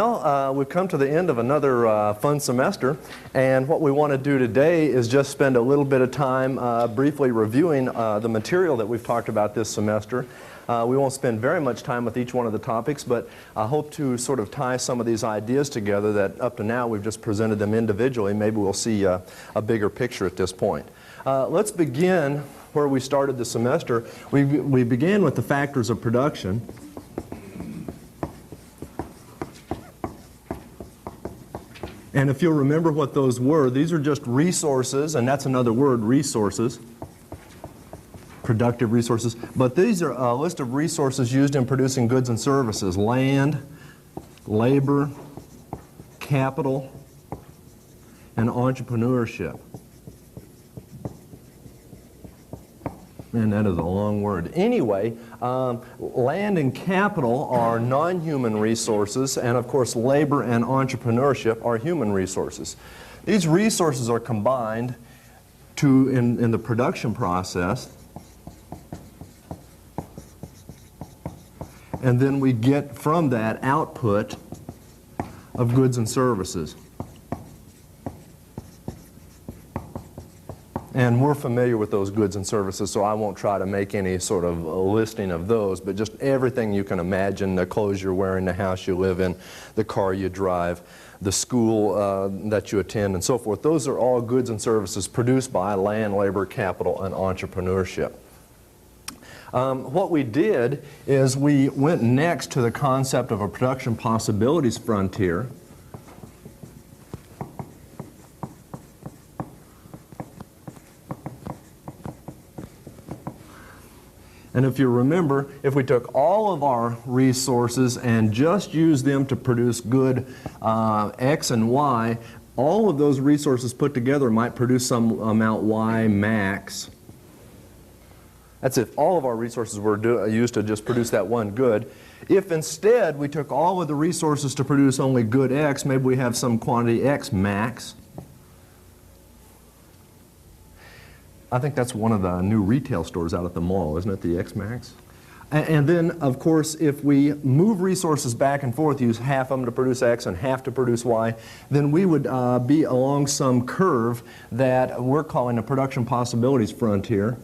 Well, we've come to the end of another fun semester, and what we want to do today is just spend a little bit of time briefly reviewing the material that we've talked about this semester. We won't spend very much time with each one of the topics, but I hope to sort of tie some of these ideas together that up to now we've just presented them individually. Maybe we'll see a bigger picture at this point. Let's begin where we started the semester. We began with the factors of production. And if you'll remember what those were, these are just resources, and that's another word, resources, productive resources. But these are a list of resources used in producing goods and services: land, labor, capital, and entrepreneurship. Man, that is a long word. Anyway, land and capital are non-human resources, and of course labor and entrepreneurship are human resources. These resources are combined in the production process, and then we get from that output of goods and services. And we're familiar with those goods and services, so I won't try to make any sort of listing of those, but just everything you can imagine: the clothes you're wearing, the house you live in, the car you drive, the school that you attend, and so forth. Those are all goods and services produced by land, labor, capital, and entrepreneurship. What we did is we went next to the concept of a production possibilities frontier. And if you remember, if we took all of our resources and just used them to produce good X and Y, all of those resources put together might produce some amount Y max. That's if all of our resources were used to just produce that one good. If instead we took all of the resources to produce only good X, maybe we have some quantity X max. I think that's one of the new retail stores out at the mall, isn't it, the X-Max? And then, of course, if we move resources back and forth, use half of them to produce X and half to produce Y, then we would be along some curve that we're calling a production possibilities frontier.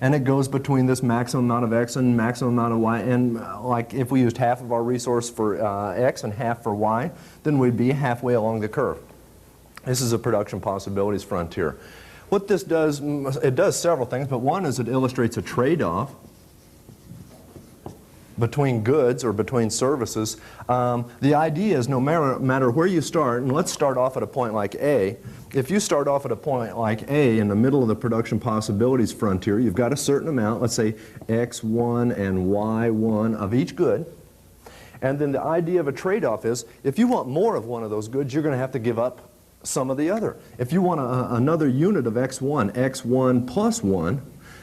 And it goes between this maximum amount of X and maximum amount of Y. And like if we used half of our resource for X and half for Y, then we'd be halfway along the curve. This is a production possibilities frontier. What this does, it does several things, but one is it illustrates a trade-off between goods or between services. The idea is no matter where you start, and let's start off at a point like A. If you start off at a point like A in the middle of the production possibilities frontier, you've got a certain amount, let's say X1 and Y1 of each good. And then the idea of a trade-off is if you want more of one of those goods, you're going to have to give up some of the other. If you want another unit of X1, X1 plus 1,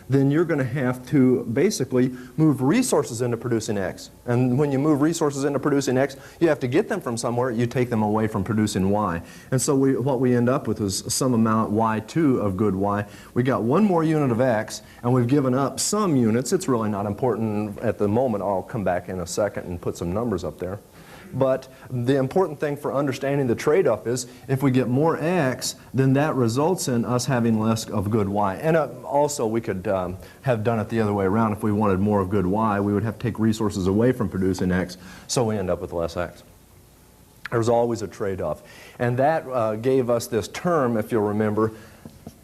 then you're going to have to basically move resources into producing X. And when you move resources into producing X, you have to get them from somewhere. You take them away from producing Y. And so what we end up with is some amount Y2 of good Y. We got one more unit of X, and we've given up some units. It's really not important at the moment. I'll come back in a second and put some numbers up there. But the important thing for understanding the trade-off is if we get more X, then that results in us having less of good Y. And also we could have done it the other way around. If we wanted more of good Y, we would have to take resources away from producing X, so we end up with less X. There's always a trade-off. And that gave us this term, if you'll remember,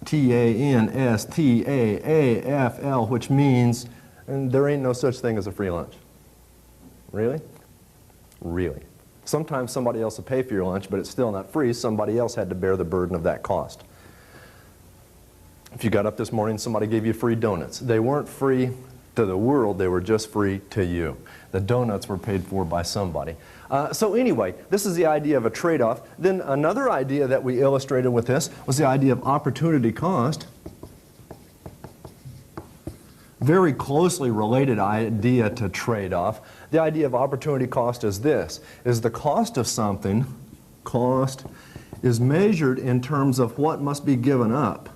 TANSTAAFL, which means there ain't no such thing as a free lunch. Really? Really. Sometimes somebody else will pay for your lunch, but it's still not free. Somebody else had to bear the burden of that cost. If you got up this morning, somebody gave you free donuts. They weren't free to the world, they were just free to you. The donuts were paid for by somebody. So anyway, this is the idea of a trade-off. Then another idea that we illustrated with this was the idea of opportunity cost. Very closely related idea to trade-off. The idea of opportunity cost is this, is the cost of something, cost, is measured in terms of what must be given up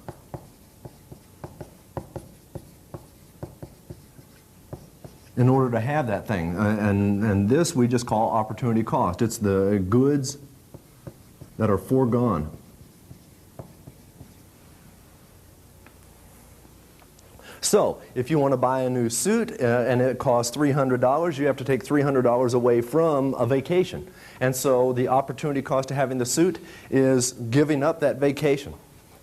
in order to have that thing. And this we just call opportunity cost. It's the goods that are foregone. So, if you want to buy a new suit and it costs $300, you have to take $300 away from a vacation. And so the opportunity cost of having the suit is giving up that vacation.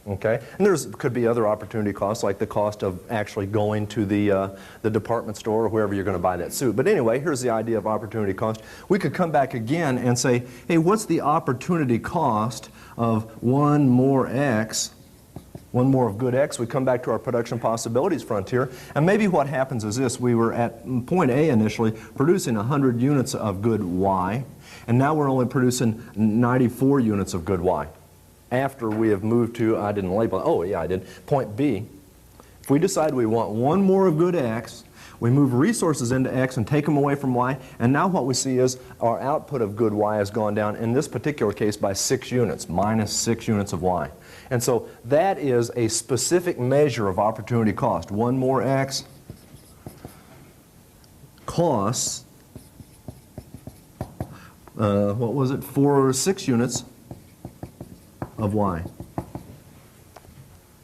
Okay? And there could be other opportunity costs, like the cost of actually going to the department store or wherever you're going to buy that suit. But anyway, here's the idea of opportunity cost. We could come back again and say, hey, what's the opportunity cost of one more X? One more of good X, we come back to our production possibilities frontier, and maybe what happens is this: we were at point A initially producing 100 units of good Y, and now we're only producing 94 units of good Y. After we have moved to, I didn't label it, oh yeah I did, point B. If we decide we want one more of good X, we move resources into X and take them away from Y, and now what we see is our output of good Y has gone down, in this particular case, by 6 units, minus 6 units of Y. And so that is a specific measure of opportunity cost. One more X costs, what was it, 6 units of Y.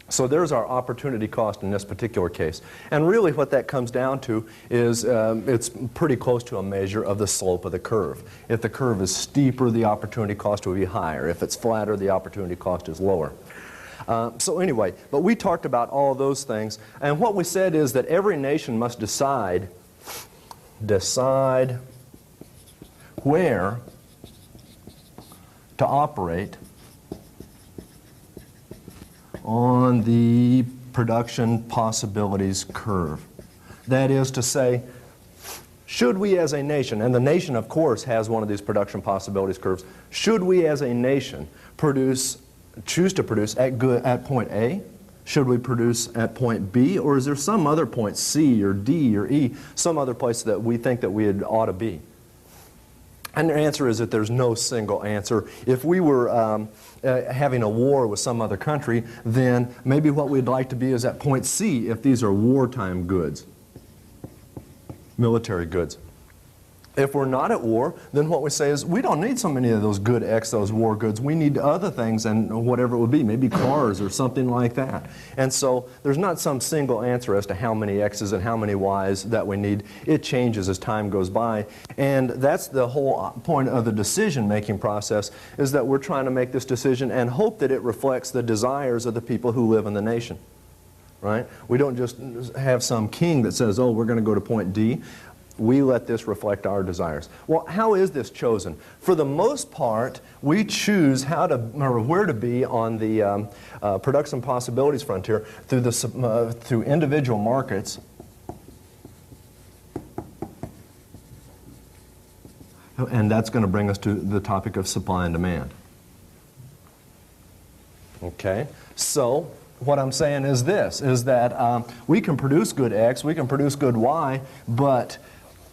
So there's our opportunity cost in this particular case. And really what that comes down to is it's pretty close to a measure of the slope of the curve. If the curve is steeper, the opportunity cost will be higher. If it's flatter, the opportunity cost is lower. So anyway, but we talked about all those things, and what we said is that every nation must decide where to operate on the production possibilities curve. That is to say, should we as a nation, and the nation of course has one of these production possibilities curves, should we as a nation choose to produce at point A? Should we produce at point B? Or is there some other point, C or D or E, some other place that we think that we ought to be? And the answer is that there's no single answer. If we were having a war with some other country, then maybe what we'd like to be is at point C if these are wartime goods, military goods. If we're not at war, then what we say is we don't need so many of those good X, those war goods. We need other things, and whatever it would be, maybe cars or something like that. And so there's not some single answer as to how many X's and how many Y's that we need. It changes as time goes by. And that's the whole point of the decision-making process, is that we're trying to make this decision and hope that it reflects the desires of the people who live in the nation. Right? We don't just have some king that says, oh, we're going to go to point D. We let this reflect our desires. Well, how is this chosen? For the most part, we choose where to be on the production possibilities frontier through individual markets. And that's going to bring us to the topic of supply and demand. Okay, so what I'm saying is this, is that we can produce good X, we can produce good Y, but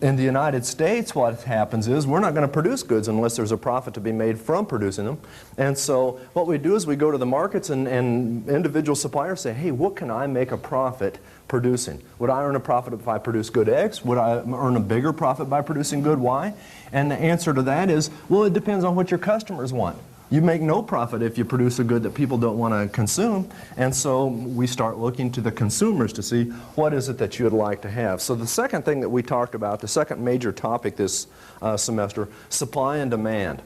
in the United States, what happens is we're not going to produce goods unless there's a profit to be made from producing them. And so what we do is we go to the markets and individual suppliers say, hey, what can I make a profit producing? Would I earn a profit if I produce good X? Would I earn a bigger profit by producing good Y? And the answer to that is, well, it depends on what your customers want. You make no profit if you produce a good that people don't want to consume, and so we start looking to the consumers to see what is it that you would like to have. So the second thing that we talked about, the second major topic this semester, supply and demand.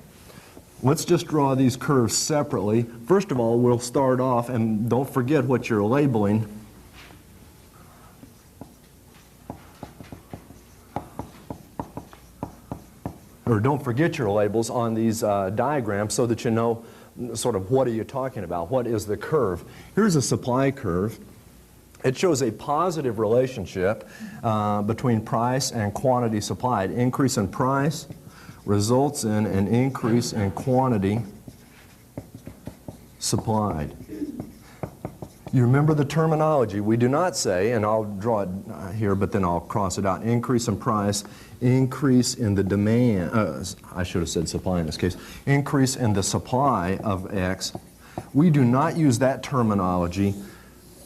Let's just draw these curves separately. First of all, we'll start off, and don't forget what you're labeling. Or don't forget your labels on these diagrams so that you know sort of what are you talking about, what is the curve. Here's a supply curve. It shows a positive relationship between price and quantity supplied. Increase in price results in an increase in quantity supplied. You remember the terminology. We do not say, and I'll draw it here, but then I'll cross it out, increase in price, increase in the demand, I should have said supply in this case, increase in the supply of X. We do not use that terminology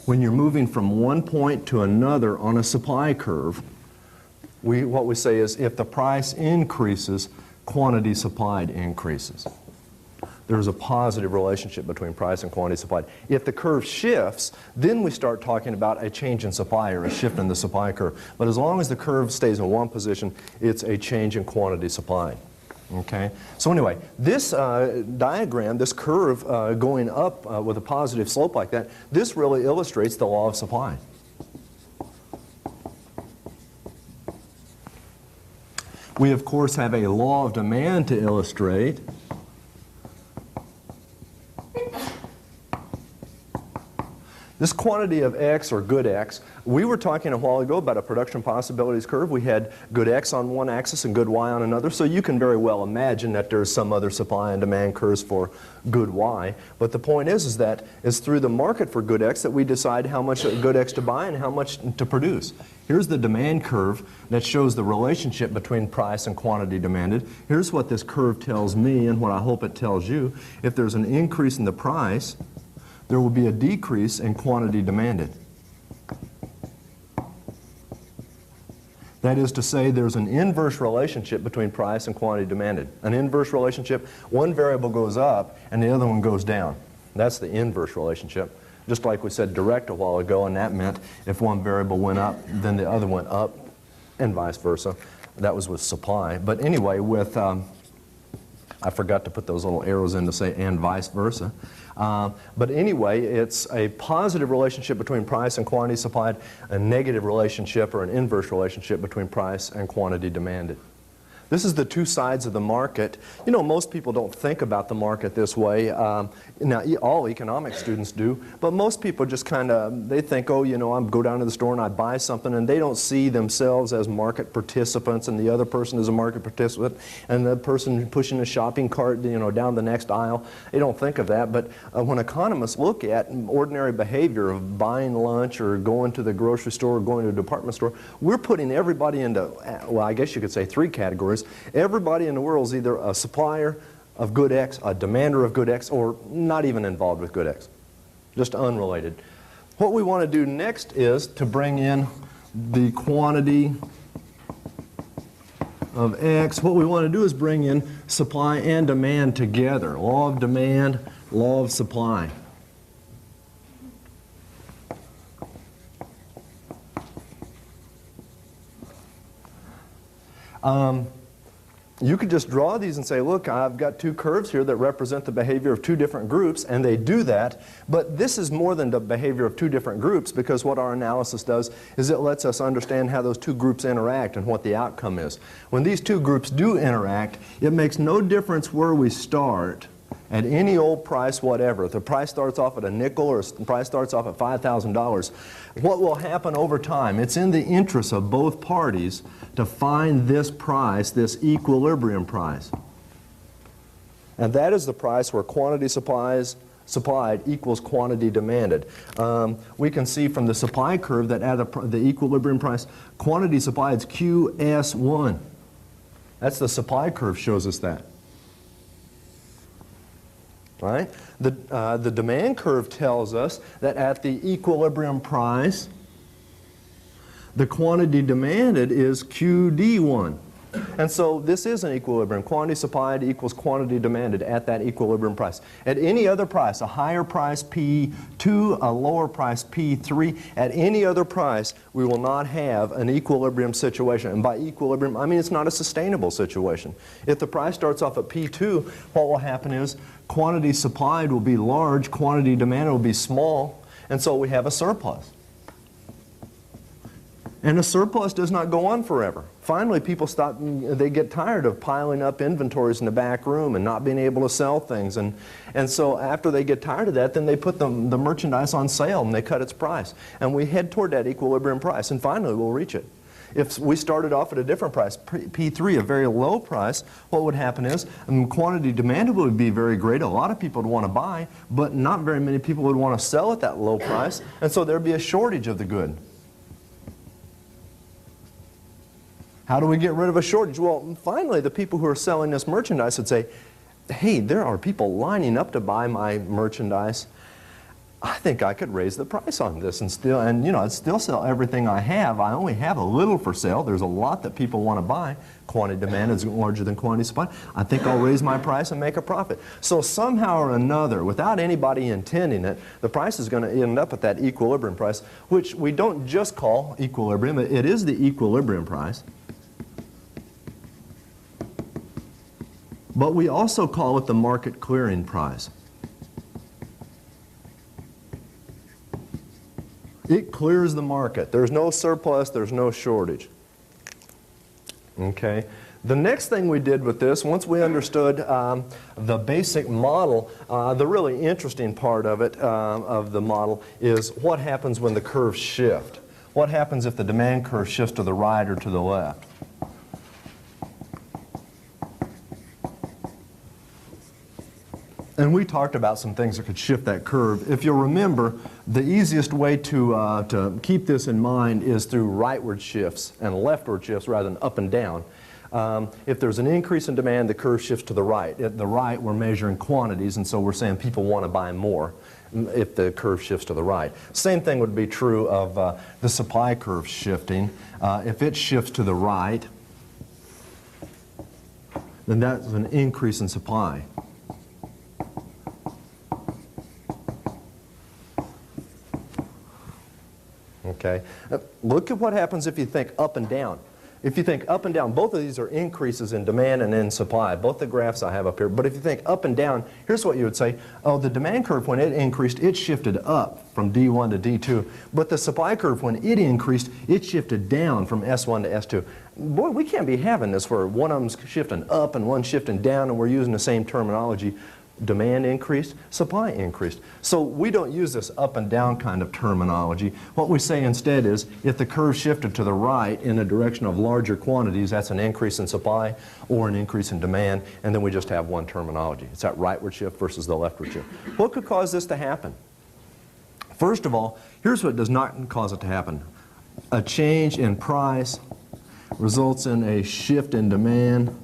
when you're moving from one point to another on a supply curve. what we say is if the price increases, quantity supplied increases. There's a positive relationship between price and quantity supplied. If the curve shifts, then we start talking about a change in supply or a shift in the supply curve. But as long as the curve stays in one position, it's a change in quantity supplied. Okay? So anyway, this diagram, this curve going up with a positive slope like that, this really illustrates the law of supply. We, of course, have a law of demand to illustrate. This quantity of X, or good X, we were talking a while ago about a production possibilities curve. We had good X on one axis and good Y on another, so you can very well imagine that there's some other supply and demand curves for good Y. But the point is that it's through the market for good X that we decide how much good X to buy and how much to produce. Here's the demand curve that shows the relationship between price and quantity demanded. Here's what this curve tells me and what I hope it tells you. If there's an increase in the price, there will be a decrease in quantity demanded. That is to say, there's an inverse relationship between price and quantity demanded. An inverse relationship, one variable goes up and the other one goes down. That's the inverse relationship. Just like we said direct a while ago, and that meant if one variable went up, then the other went up, and vice versa. That was with supply. But anyway, with I forgot to put those little arrows in to say and vice versa. But anyway, it's a positive relationship between price and quantity supplied, a negative relationship or an inverse relationship between price and quantity demanded. This is the two sides of the market. You know, most people don't think about the market this way. Now, all economics students do, but most people just kind of, they think, oh, you know, I go down to the store and I buy something, and they don't see themselves as market participants, and the other person is a market participant, and the person pushing a shopping cart, you know, down the next aisle. They don't think of that, but when economists look at ordinary behavior of buying lunch or going to the grocery store or going to a department store, we're putting everybody into, well, I guess you could say three categories. Everybody in the world is either a supplier of good X, a demander of good X, or not even involved with good X, just unrelated. What we want to do next is to bring in the quantity of X. What we want to do is bring in supply and demand together. Law of demand, law of supply. You could just draw these and say, look, I've got two curves here that represent the behavior of two different groups, and they do that. But this is more than the behavior of two different groups, because what our analysis does is it lets us understand how those two groups interact and what the outcome is. When these two groups do interact, it makes no difference where we start at any old price whatever. If the price starts off at a nickel or the price starts off at $5,000, what will happen over time? It's in the interest of both parties to find this price, this equilibrium price. And that is the price where quantity supplied equals quantity demanded. We can see from the supply curve that at the equilibrium price, quantity supplied is QS1. That's the supply curve shows us that. Right? The demand curve tells us that at the equilibrium price, the quantity demanded is QD1. And so this is an equilibrium. Quantity supplied equals quantity demanded at that equilibrium price. At any other price, a higher price P2, a lower price P3, at any other price, we will not have an equilibrium situation. And by equilibrium, I mean it's not a sustainable situation. If the price starts off at P2, what will happen is quantity supplied will be large, quantity demanded will be small, and so we have a surplus. And a surplus does not go on forever. Finally, people they get tired of piling up inventories in the back room and not being able to sell things. And so after they get tired of that, then they put the merchandise on sale and they cut its price. And we head toward that equilibrium price, and finally we'll reach it. If we started off at a different price, P3, a very low price, what would happen is quantity demanded would be very great. A lot of people would want to buy, but not very many people would want to sell at that low price, and so there'd be a shortage of the good. How do we get rid of a shortage? Well, finally, the people who are selling this merchandise would say, hey, there are people lining up to buy my merchandise, I think I could raise the price on this and still, I'd still sell everything I have. I only have a little for sale. There's a lot that people want to buy. Quantity demand is larger than quantity supply. I think I'll raise my price and make a profit. So somehow or another, without anybody intending it, the price is going to end up at that equilibrium price, which we don't just call equilibrium. It is the equilibrium price. But we also call it the market clearing price. It clears the market. There's no surplus, there's no shortage. Okay. The next thing we did with this, once we understood the basic model, the really interesting part of it, of the model, is what happens when the curves shift. What happens if the demand curve shifts to the right or to the left? And we talked about some things that could shift that curve. If you'll remember, the easiest way to keep this in mind is through rightward shifts and leftward shifts rather than up and down. If there's an increase in demand, the curve shifts to the right. At the right, we're measuring quantities, and so we're saying people want to buy more if the curve shifts to the right. Same thing would be true of the supply curve shifting. If it shifts to the right, then that's an increase in supply. Okay. Look at what happens if you think up and down. If you think up and down, both of these are increases in demand and in supply, both the graphs I have up here. But if you think up and down, here's what you would say. Oh, the demand curve, when it increased, it shifted up from D1 to D2. But the supply curve, when it increased, it shifted down from S1 to S2. Boy, we can't be having this where one of them's shifting up and one's shifting down and we're using the same terminology. Demand increased, supply increased. So we don't use this up and down kind of terminology. What we say instead is if the curve shifted to the right in a direction of larger quantities, that's an increase in supply or an increase in demand, and then we just have one terminology. It's that rightward shift versus the leftward shift. What could cause this to happen? First of all, here's what does not cause it to happen. A change in price results in a shift in demand.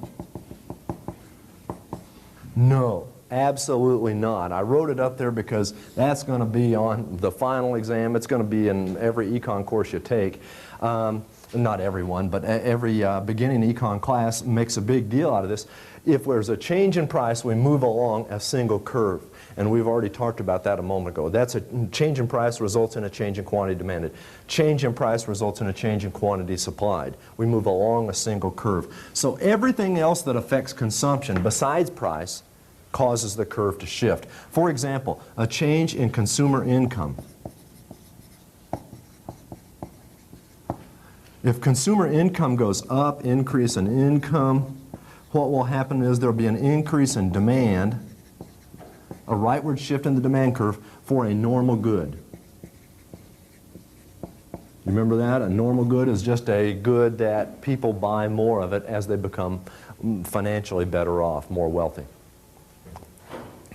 No. Absolutely not. I wrote it up there because that's going to be on the final exam. It's going to be in every econ course you take. Not everyone, but every beginning econ class makes a big deal out of this. If there's a change in price, we move along a single curve. And we've already talked about that a moment ago. That's a change in price results in a change in quantity demanded. Change in price results in a change in quantity supplied. We move along a single curve. So everything else that affects consumption besides price causes the curve to shift. For example, a change in consumer income. If consumer income goes up, increase in income, what will happen is there will be an increase in demand, a rightward shift in the demand curve for a normal good. You remember that? A normal good is just a good that people buy more of it as they become financially better off, more wealthy.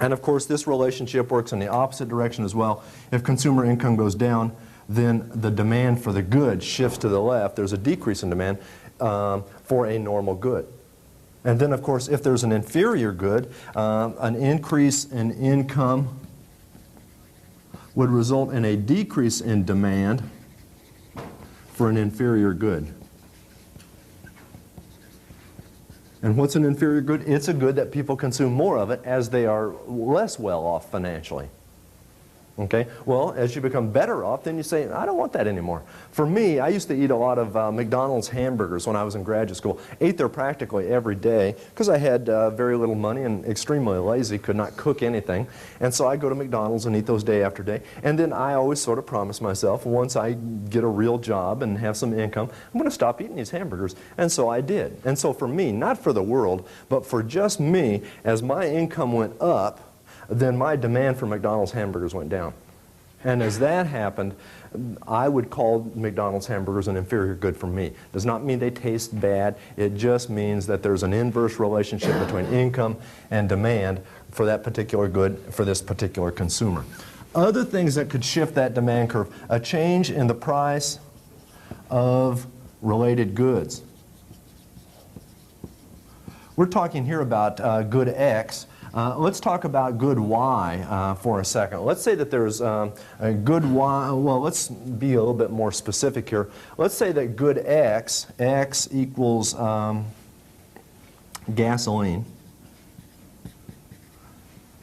And of course, this relationship works in the opposite direction as well. If consumer income goes down, then the demand for the good shifts to the left. There's a decrease in demand for a normal good. And then, of course, if there's an inferior good, an increase in income would result in a decrease in demand for an inferior good. And what's an inferior good? It's a good that people consume more of it as they are less well off financially. Okay? Well, as you become better off, then you say, I don't want that anymore. For me, I used to eat a lot of McDonald's hamburgers when I was in graduate school. Ate there practically every day because I had very little money and extremely lazy, could not cook anything. And so I'd go to McDonald's and eat those day after day. And then I always sort of promised myself, once I get a real job and have some income, I'm going to stop eating these hamburgers. And so I did. And so for me, not for the world, but for just me, as my income went up, then my demand for McDonald's hamburgers went down. And as that happened, I would call McDonald's hamburgers an inferior good for me. Does not mean they taste bad. It just means that there's an inverse relationship between income and demand for that particular good for this particular consumer. Other things that could shift that demand curve, a change in the price of related goods. We're talking here about good X. Let's talk about good Y for a second. Let's say that there's a good Y. Well, let's be a little bit more specific here. Let's say that good X equals gasoline.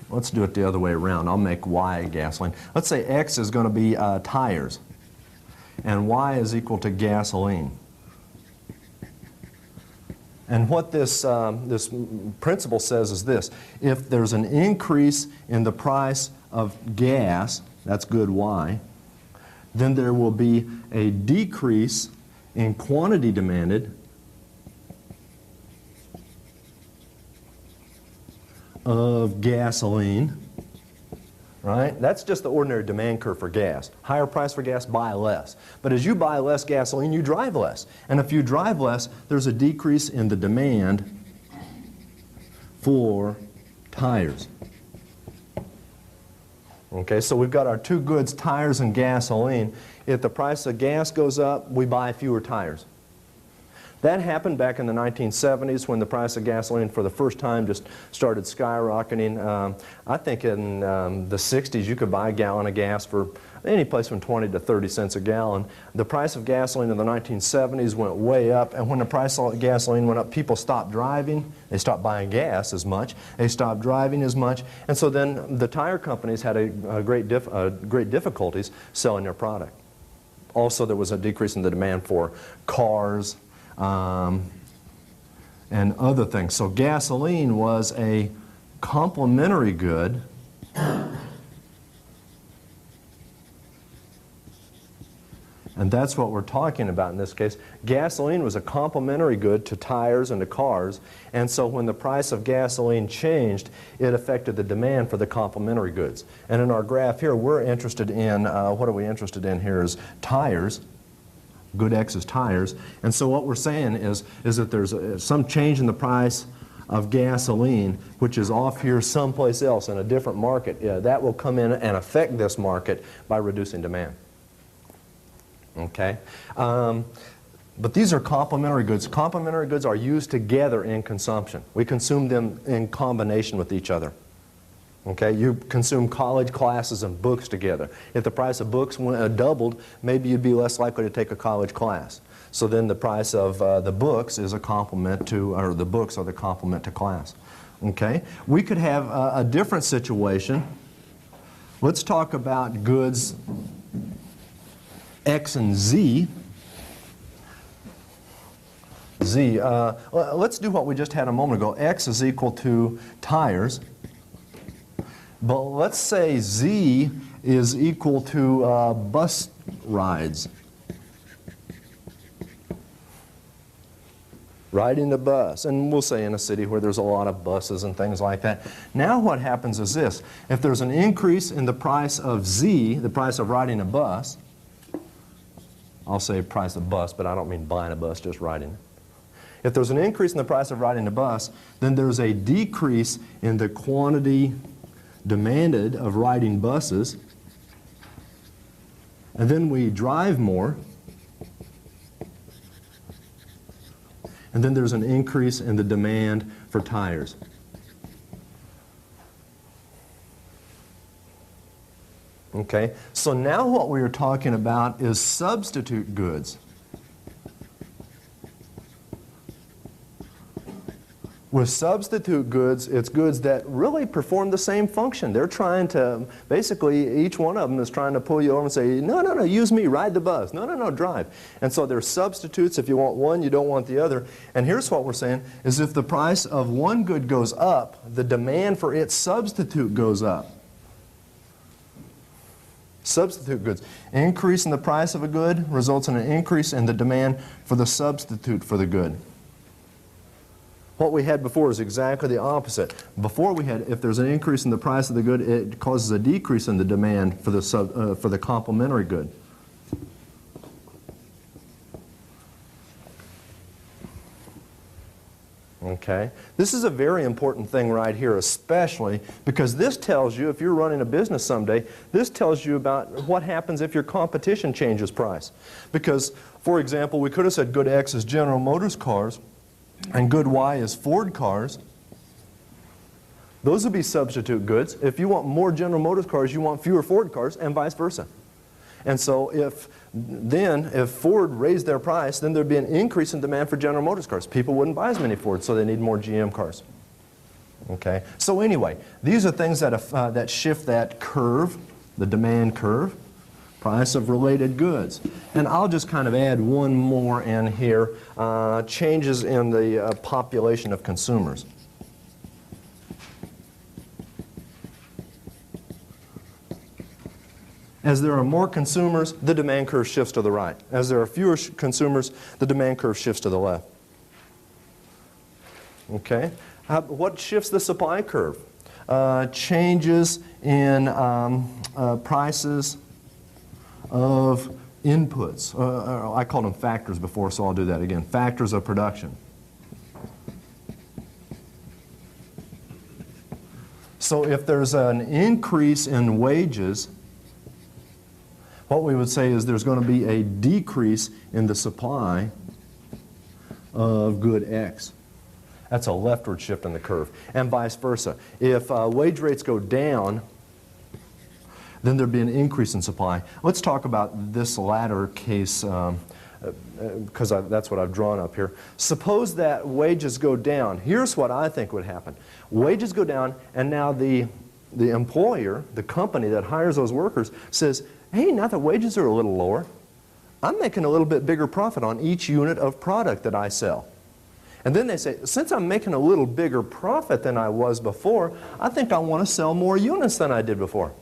Let's do it the other way around. I'll make Y gasoline. Let's say X is going to be tires, and Y is equal to gasoline. And what this principle says is this: if there's an increase in the price of gas, that's good Y, then there will be a decrease in quantity demanded of gasoline, right? That's just the ordinary demand curve for gas. Higher price for gas, buy less. But as you buy less gasoline, you drive less. And if you drive less, there's a decrease in the demand for tires. Okay, so we've got our two goods, tires and gasoline. If the price of gas goes up, we buy fewer tires. That happened back in the 1970s when the price of gasoline for the first time just started skyrocketing. I think in the 60s you could buy a gallon of gas for any place from 20 to 30 cents a gallon. The price of gasoline in the 1970s went way up, and when the price of gasoline went up, people stopped driving. They stopped buying gas as much. They stopped driving as much. And so then the tire companies had great difficulties selling their product. Also, there was a decrease in the demand for cars, and other things. So gasoline was a complementary good and that's what we're talking about in this case. Gasoline was a complementary good to tires and to cars, and so when the price of gasoline changed, it affected the demand for the complementary goods. And in our graph here, we're interested in, what are we interested in here is tires. Good X is tires. And so what we're saying is that there's some change in the price of gasoline, which is off here someplace else in a different market. That will come in and affect this market by reducing demand. Okay? But these are complementary goods. Complementary goods are used together in consumption. We consume them in combination with each other. Okay, you consume college classes and books together. If the price of books doubled, maybe you'd be less likely to take a college class. So then the price of the books is a complement to, or the books are the complement to class. Okay, we could have a different situation. Let's talk about goods X and Z. Let's do what we just had a moment ago. X is equal to tires. But let's say Z is equal to bus rides. Riding the bus. And we'll say in a city where there's a lot of buses and things like that. Now what happens is this. If there's an increase in the price of Z, the price of riding a bus, I'll say price of bus, but I don't mean buying a bus, just riding it. If there's an increase in the price of riding a bus, then there's a decrease in the quantity demanded of riding buses, and then we drive more, and then there's an increase in the demand for tires. Okay, so now what we are talking about is substitute goods. With substitute goods, it's goods that really perform the same function. They're trying to, basically, each one of them is trying to pull you over and say, no, no, no, use me, ride the bus. No, no, no, drive. And so they're substitutes. If you want one, you don't want the other. And here's what we're saying, is if the price of one good goes up, the demand for its substitute goes up. Substitute goods. Increase in the price of a good results in an increase in the demand for the substitute for the good. What we had before is exactly the opposite. Before we had, if there's an increase in the price of the good, it causes a decrease in the demand for the complementary good. Okay? This is a very important thing right here, especially because this tells you, if you're running a business someday, this tells you about what happens if your competition changes price. Because, for example, we could have said good X is General Motors cars, and good Y is Ford cars. Those would be substitute goods. If you want more General Motors cars, you want fewer Ford cars, and vice versa. And so if Ford raised their price, then there'd be an increase in demand for General Motors cars. People wouldn't buy as many Fords, so they need more GM cars. Okay? So anyway, these are things that shift that curve, the demand curve, price of related goods. And I'll just kind of add one more in here, changes in the population of consumers. As there are more consumers, the demand curve shifts to the right. As there are fewer consumers, the demand curve shifts to the left. Okay? What shifts the supply curve? Changes in prices of inputs. I called them factors before, so I'll do that again. Factors of production. So if there's an increase in wages, what we would say is there's going to be a decrease in the supply of good X. That's a leftward shift in the curve, and vice versa. If wage rates go down, then there'd be an increase in supply. Let's talk about this latter case because that's what I've drawn up here. Suppose that wages go down. Here's what I think would happen. Wages go down, and now the employer, the company that hires those workers, says, hey, now that wages are a little lower, I'm making a little bit bigger profit on each unit of product that I sell. And then they say, since I'm making a little bigger profit than I was before, I think I want to sell more units than I did before.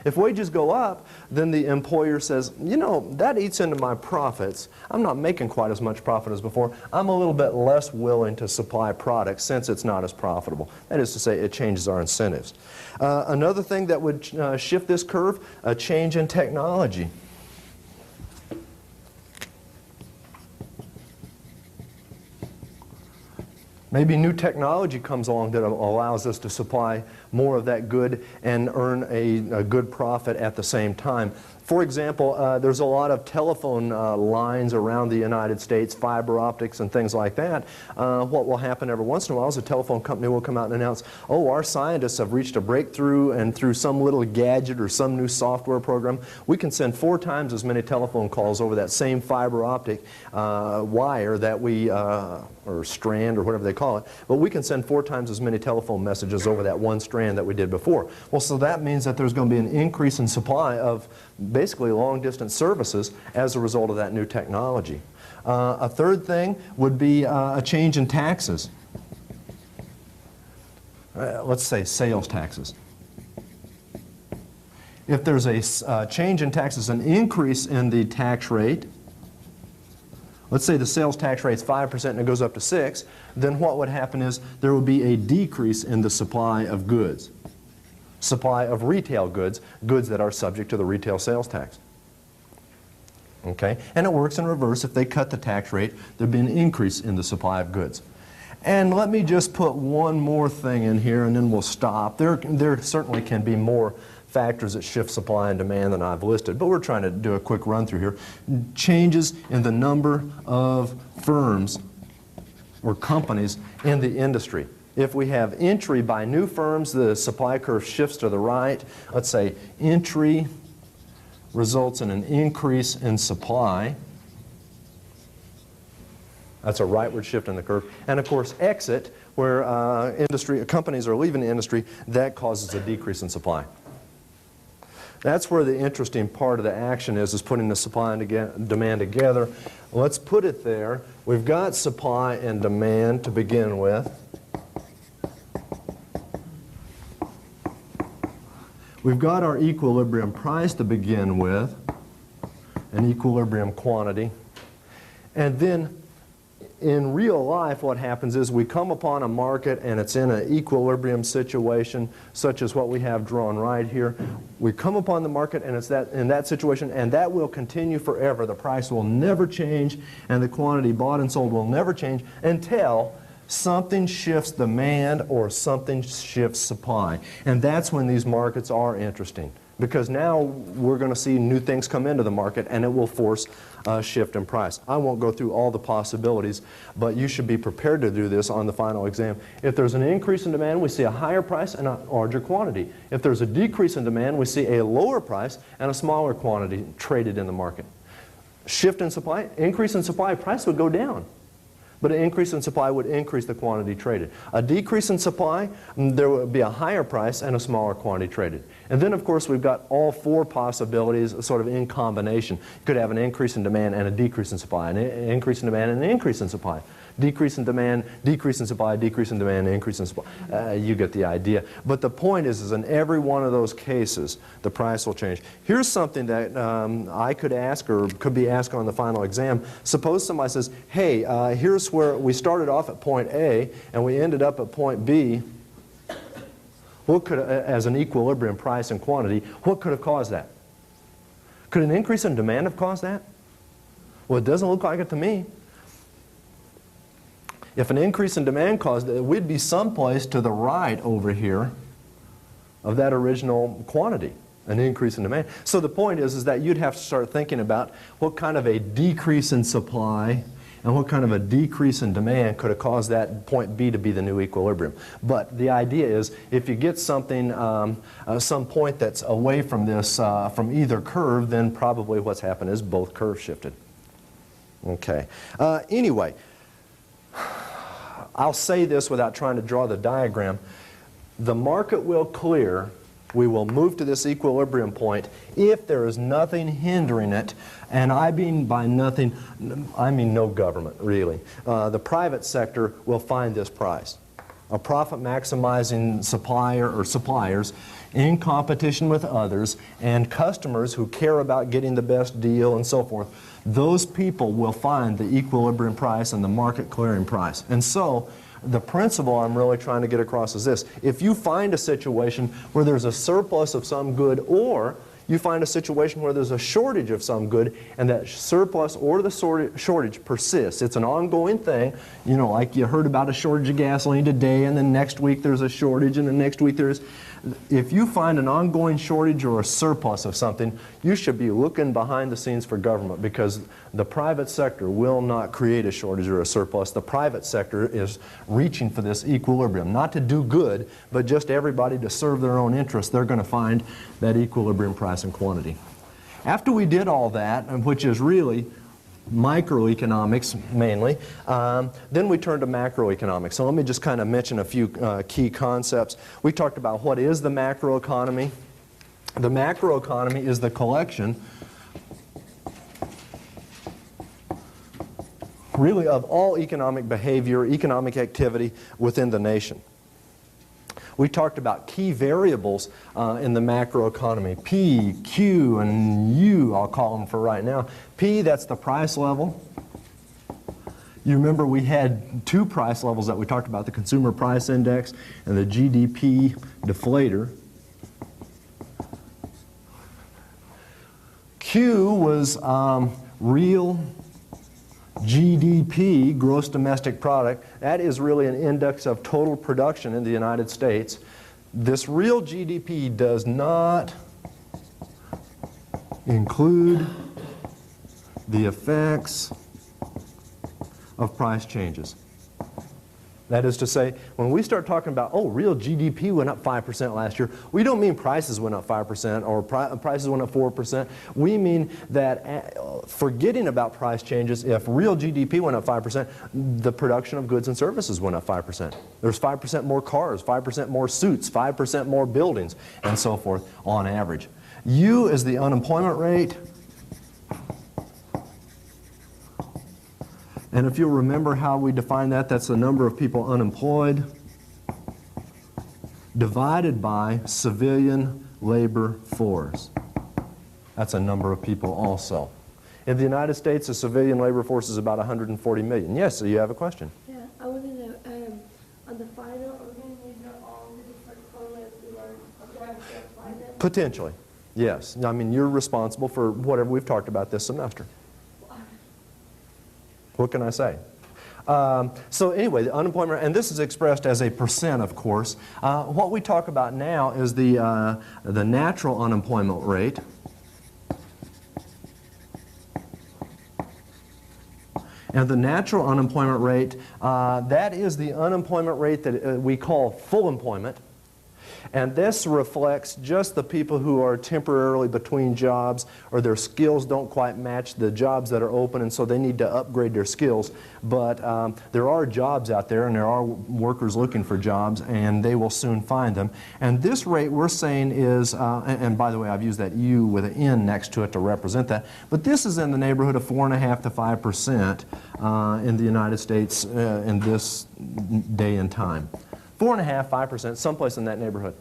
If wages go up, then the employer says, you know, that eats into my profits. I'm not making quite as much profit as before. I'm a little bit less willing to supply products since it's not as profitable. That is to say, it changes our incentives. Another thing that would shift this curve, a change in technology. Maybe new technology comes along that allows us to supply more of that good and earn a good profit at the same time. For example, there's a lot of telephone lines around the United States, fiber optics and things like that. What will happen every once in a while is a telephone company will come out and announce, oh, our scientists have reached a breakthrough, and through some little gadget or some new software program, we can send 4 times as many telephone calls over that same fiber optic wire that we, or strand or whatever they call it, but we can send 4 times as many telephone messages over that one strand that we did before. Well, so that means that there's going to be an increase in supply of basically long-distance services as a result of that new technology. A third thing would be a change in taxes. Let's say sales taxes. If there's a change in taxes, an increase in the tax rate, let's say the sales tax rate is 5% and it goes up to 6%, then what would happen is there would be a decrease in the supply of goods. Supply of retail goods, goods that are subject to the retail sales tax. Okay? And it works in reverse. If they cut the tax rate, there'd be an increase in the supply of goods. And let me just put one more thing in here and then we'll stop. There certainly can be more factors that shift supply and demand than I've listed, but we're trying to do a quick run through here. Changes in the number of firms or companies in the industry. If we have entry by new firms, the supply curve shifts to the right. Let's say entry results in an increase in supply. That's a rightward shift in the curve. And of course, exit, where companies are leaving the industry, that causes a decrease in supply. That's where the interesting part of the action is putting the supply and demand together. Let's put it there. We've got supply and demand to begin with. We've got our equilibrium price to begin with, an equilibrium quantity. And then in real life, what happens is we come upon a market and it's in an equilibrium situation, such as what we have drawn right here. We come upon the market and it's in that situation, and that will continue forever. The price will never change, and the quantity bought and sold will never change until something shifts demand or something shifts supply. And that's when these markets are interesting. because now we're going to see new things come into the market and it will force a shift in price. I won't go through all the possibilities, but you should be prepared to do this on the final exam. If there's an increase in demand, we see a higher price and a larger quantity. If there's a decrease in demand, we see a lower price and a smaller quantity traded in the market. Shift in supply, increase in supply, price would go down. But an increase in supply would increase the quantity traded. A decrease in supply, there would be a higher price and a smaller quantity traded. And then, of course, we've got all four possibilities sort of in combination. You could have an increase in demand and a decrease in supply, an increase in demand and an increase in supply. Decrease in demand, decrease in supply, decrease in demand, increase in supply. You get the idea. But the point is in every one of those cases, the price will change. Here's something that I could ask or could be asked on the final exam. Suppose somebody says, hey, here's where we started off at point A and we ended up at point B. What could, as an equilibrium price and quantity, what could have caused that? Could an increase in demand have caused that? Well, it doesn't look like it to me. If an increase in demand caused it, we'd be someplace to the right over here of that original quantity, an increase in demand. So the point is that you'd have to start thinking about what kind of a decrease in supply and what kind of a decrease in demand could have caused that point B to be the new equilibrium. But the idea is if you get something, some point that's away from this, from either curve, then probably what's happened is both curves shifted. Okay. Anyway, I'll say this without trying to draw the diagram. The market will clear. We will move to this equilibrium point if there is nothing hindering it. And I mean by nothing, I mean no government, really. The private sector will find this price. A profit-maximizing supplier or suppliers in competition with others and customers who care about getting the best deal and so forth, those people will find the equilibrium price and the market clearing price. And so the principle I'm really trying to get across is this. If you find a situation where there's a surplus of some good, or you find a situation where there's a shortage of some good and that surplus or the shortage persists, it's an ongoing thing, you know, like you heard about a shortage of gasoline today and then next week there's a shortage and then next week there's, if you find an ongoing shortage or a surplus of something, you should be looking behind the scenes for government, because the private sector will not create a shortage or a surplus. The private sector is reaching for this equilibrium, not to do good, but just everybody to serve their own interests. They're going to find that equilibrium price and quantity. After we did all that, which is really microeconomics mainly, then we turn to macroeconomics. So let me just kind of mention a few key concepts. We talked about what is the macroeconomy. The macroeconomy is the collection really of all economic behavior, economic activity within the nation. We talked about key variables in the macroeconomy. P, Q, and U, I'll call them for right now. P, that's the price level. You remember we had two price levels that we talked about, the Consumer Price Index and the GDP deflator. Q was real GDP, gross domestic product. That is really an index of total production in the United States. This real GDP does not include the effects of price changes. That is to say, when we start talking about, oh, real GDP went up 5% last year, we don't mean prices went up 5% or prices went up 4%. We mean that forgetting about price changes, if real GDP went up 5%, the production of goods and services went up 5%. There's 5% more cars, 5% more suits, 5% more buildings, and so forth on average. U is the unemployment rate. And if you'll remember how we define that, that's the number of people unemployed divided by civilian labor force. That's a number of people also. In the United States, the civilian labor force is about 140 million. Yes, so you have a question? Yeah, I want to know, on the final organ, these are all the different formulas we learned. Do I have to apply them? Potentially, yes. I mean, you're responsible for whatever we've talked about this semester. What can I say? So anyway, the unemployment, and this is expressed as a percent, of course. What we talk about now is the natural unemployment rate. And the natural unemployment rate, that is the unemployment rate that we call full employment. And this reflects just the people who are temporarily between jobs or their skills don't quite match the jobs that are open, and so they need to upgrade their skills. But there are jobs out there and there are workers looking for jobs, and they will soon find them. And this rate we're saying is, and by the way, I've used that U with an N next to it to represent that, but this is in the neighborhood of 4.5% to 5% in the United States in this day and time. 4.5%, 5%, someplace in that neighborhood.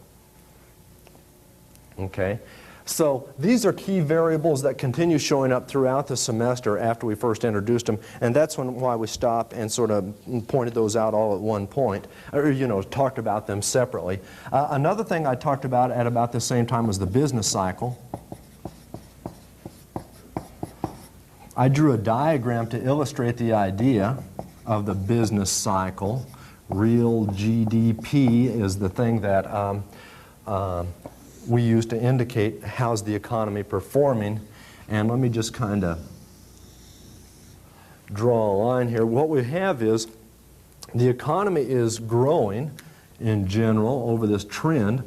Okay, so these are key variables that continue showing up throughout the semester after we first introduced them, and that's why we stopped and sort of pointed those out all at one point, or talked about them separately. Another thing I talked about at about the same time was the business cycle. I drew a diagram to illustrate the idea of the business cycle. Real GDP is the thing that we use to indicate how's the economy performing. And let me just kind of draw a line here. What we have is the economy is growing in general over this trend.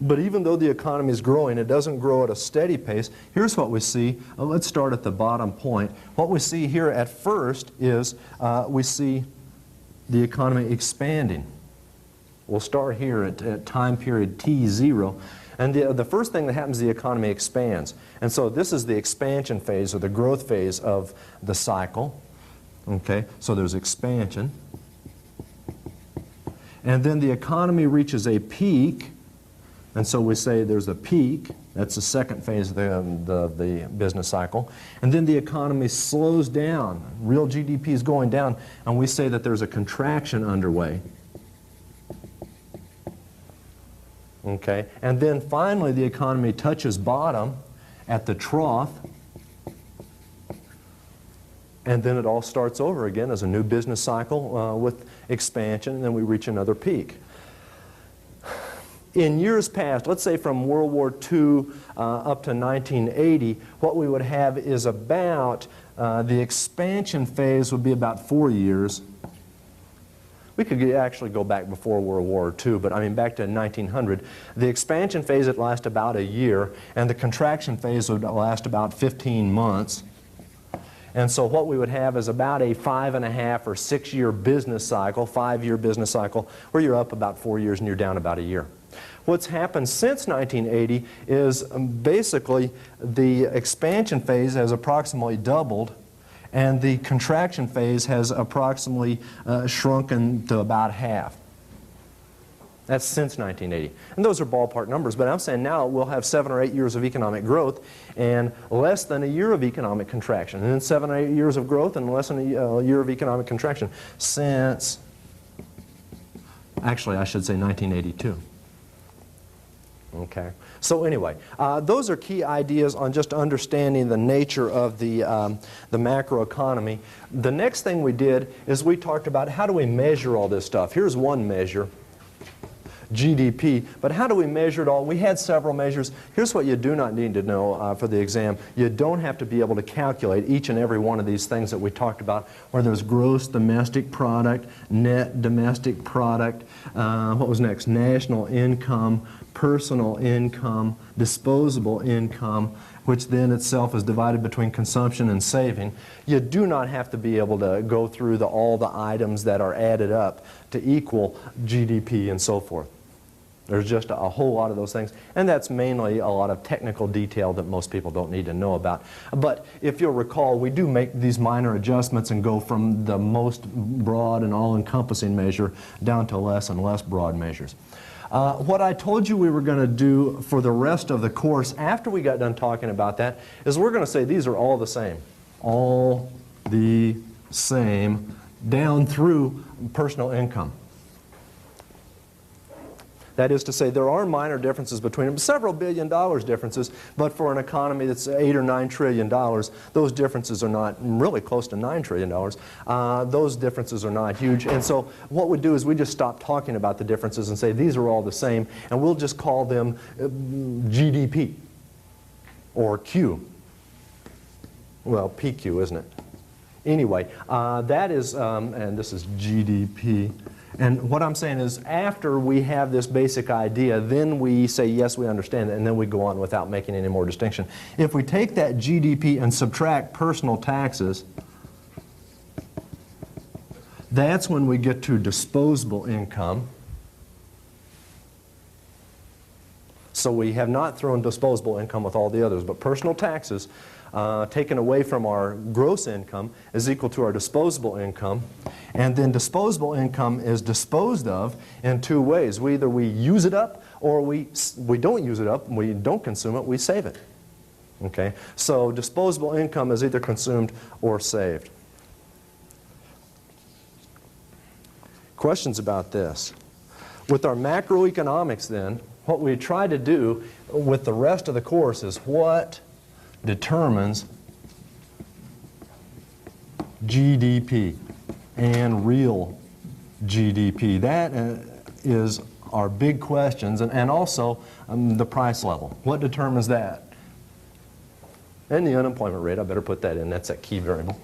But even though the economy is growing, it doesn't grow at a steady pace. Here's what we see. Let's start at the bottom point. What we see here at first is we see the economy expanding. We'll start here at time period T0. And the first thing that happens, the economy expands. And so this is the expansion phase or the growth phase of the cycle. Okay, so there's expansion. And then the economy reaches a peak. And so we say there's a peak. That's the second phase of the business cycle. And then the economy slows down. Real GDP is going down, and we say that there's a contraction underway. Okay? And then finally the economy touches bottom at the trough, and then it all starts over again as a new business cycle with expansion, and then we reach another peak. In years past, let's say from World War II up to 1980, what we would have is about, the expansion phase would be about 4 years. We could actually go back before World War II, but I mean back to 1900. The expansion phase would last about a year, and the contraction phase would last about 15 months. And so what we would have is about a 5.5 or 6 year business cycle, 5-year business cycle, where you're up about 4 years and you're down about a year. What's happened since 1980 is basically the expansion phase has approximately doubled, and the contraction phase has approximately shrunken to about half. That's since 1980. And those are ballpark numbers, but I'm saying now we'll have 7 or 8 years of economic growth and less than a year of economic contraction. And then 7 or 8 years of growth and less than a year of economic contraction since, actually I should say 1982. Okay. So anyway, those are key ideas on just understanding the nature of the macroeconomy. The next thing we did is we talked about how do we measure all this stuff. Here's one measure, GDP, but how do we measure it all? We had several measures. Here's what you do not need to know for the exam. You don't have to be able to calculate each and every one of these things that we talked about, where there's gross domestic product, net domestic product, what was next? National income, personal income, disposable income, which then itself is divided between consumption and saving. You do not have to be able to go through all the items that are added up to equal GDP and so forth. There's just a whole lot of those things, and that's mainly a lot of technical detail that most people don't need to know about. But if you'll recall, we do make these minor adjustments and go from the most broad and all-encompassing measure down to less and less broad measures. What I told you we were going to do for the rest of the course after we got done talking about that is we're going to say these are all the same. All the same down through personal income. That is to say, there are minor differences between them, several billion dollars differences, but for an economy that's $8 or $9 trillion, those differences are not really close to $9 trillion. Those differences are not huge. And so what we do is we just stop talking about the differences and say these are all the same, and we'll just call them GDP or Q. Well, PQ, isn't it? Anyway, that is, and this is GDP. And what I'm saying is after we have this basic idea, then we say, yes, we understand it, and then we go on without making any more distinction. If we take that GDP and subtract personal taxes, that's when we get to disposable income. So we have not thrown disposable income with all the others, but personal taxes taken away from our gross income is equal to our disposable income. And then disposable income is disposed of in two ways. Either we use it up or we don't use it up, we don't consume it, we save it. Okay? So disposable income is either consumed or saved. Questions about this? With our macroeconomics then, what we try to do with the rest of the course is what determines GDP and real GDP. That is our big questions, and also the price level. What determines that? And the unemployment rate, I better put that in, that's that key variable.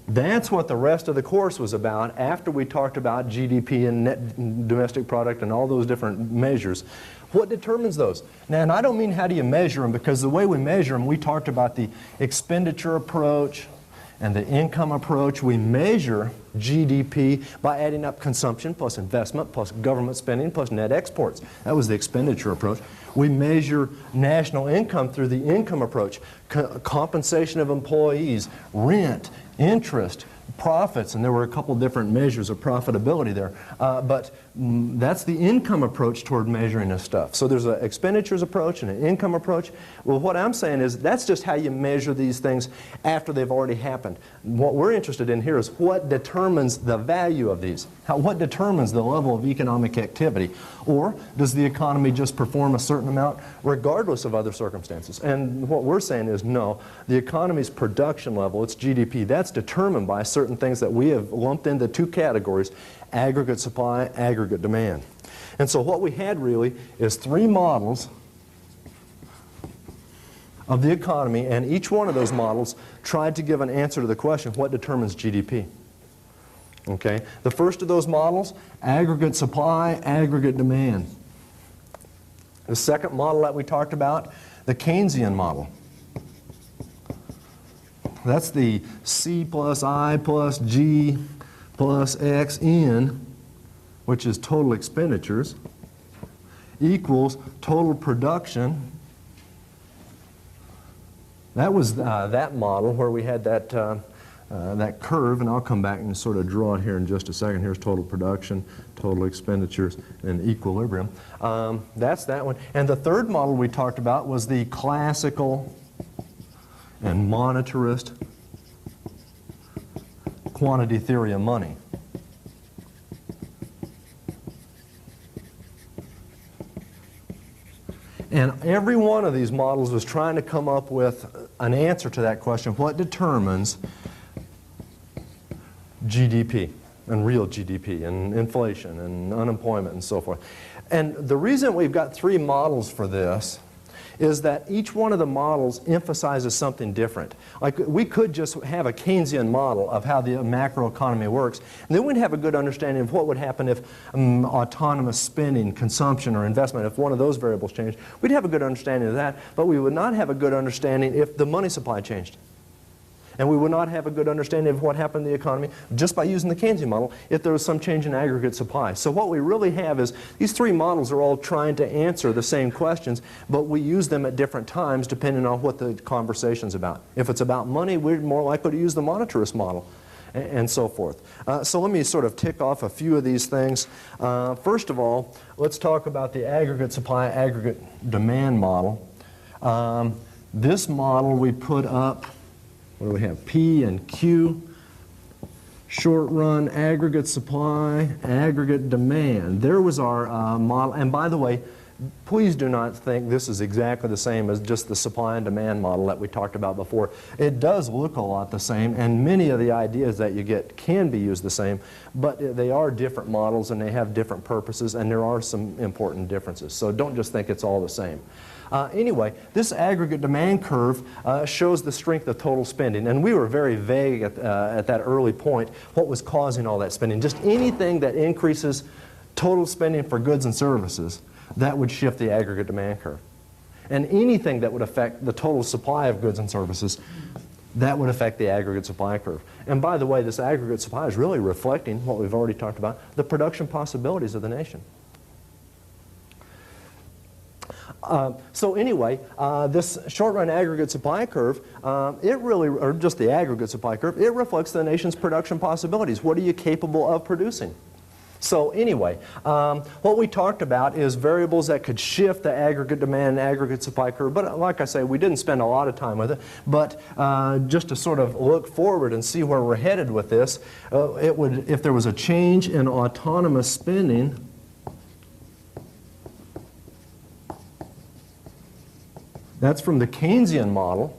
That's what the rest of the course was about after we talked about GDP and net domestic product and all those different measures. What determines those? Now, and I don't mean how do you measure them, because the way we measure them, we talked about the expenditure approach and the income approach. We measure GDP by adding up consumption plus investment plus government spending plus net exports. That was the expenditure approach. We measure national income through the income approach, compensation of employees, rent, interest, profits, and there were a couple different measures of profitability there. But that's the income approach toward measuring this stuff. So there's an expenditures approach and an income approach. Well, what I'm saying is that's just how you measure these things after they've already happened. What we're interested in here is what determines the value of these. What determines the level of economic activity? Or does the economy just perform a certain amount regardless of other circumstances? And what we're saying is no. The economy's production level, its GDP, that's determined by certain things that we have lumped into two categories: aggregate supply, aggregate demand. And so what we had really is three models of the economy, and each one of those models tried to give an answer to the question, what determines GDP? Okay? The first of those models, aggregate supply, aggregate demand. The second model that we talked about, the Keynesian model. That's the C plus I plus G plus X in, which is total expenditures, equals total production. That was that model where we had that, that curve, and I'll come back and sort of draw it here in just a second. Here's total production, total expenditures, and equilibrium. That's that one. And the third model we talked about was the classical and monetarist quantity theory of money. And every one of these models was trying to come up with an answer to that question: what determines GDP and real GDP and inflation and unemployment and so forth? And the reason we've got three models for this is that each one of the models emphasizes something different. Like, we could just have a Keynesian model of how the macroeconomy works, and then we'd have a good understanding of what would happen if autonomous spending, consumption, or investment, if one of those variables changed. We'd have a good understanding of that, but we would not have a good understanding if the money supply changed. And we would not have a good understanding of what happened to the economy just by using the Keynesian model if there was some change in aggregate supply. So what we really have is these three models are all trying to answer the same questions, but we use them at different times depending on what the conversation's about. If it's about money, we're more likely to use the monetarist model, and so forth. So let me sort of tick off a few of these things. First of all, let's talk about the aggregate supply, aggregate demand model. This model we put up, what do we have, P and Q. short-run aggregate supply, aggregate demand. There was our model. And by the way, please do not think this is exactly the same as just the supply and demand model that we talked about before. It does look a lot the same, and many of the ideas that you get can be used the same, but they are different models and they have different purposes, and there are some important differences. So don't just think it's all the same. Anyway, this aggregate demand curve shows the strength of total spending, and we were very vague at that early point what was causing all that spending. Just anything that increases total spending for goods and services, that would shift the aggregate demand curve. And anything that would affect the total supply of goods and services, that would affect the aggregate supply curve. And by the way, this aggregate supply is really reflecting what we've already talked about, the production possibilities of the nation. So anyway, this short-run aggregate supply curve, or just the aggregate supply curve, it reflects the nation's production possibilities. What are you capable of producing? So anyway, what we talked about is variables that could shift the aggregate demand and aggregate supply curve. But like I say, we didn't spend a lot of time with it. But just to sort of look forward and see where we're headed with this, if there was a change in autonomous spending, that's from the Keynesian model.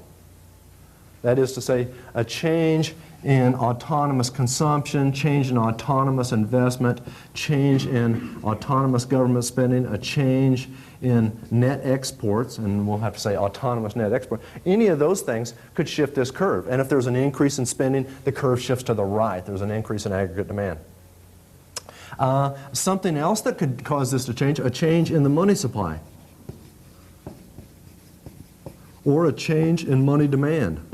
That is to say, a change in autonomous consumption, change in autonomous investment, change in autonomous government spending, a change in net exports, and we'll have to say autonomous net export. Any of those things could shift this curve. And if there's an increase in spending, the curve shifts to the right. There's an increase in aggregate demand. Something else that could cause this to change, a change in the money supply, or a change in money demand.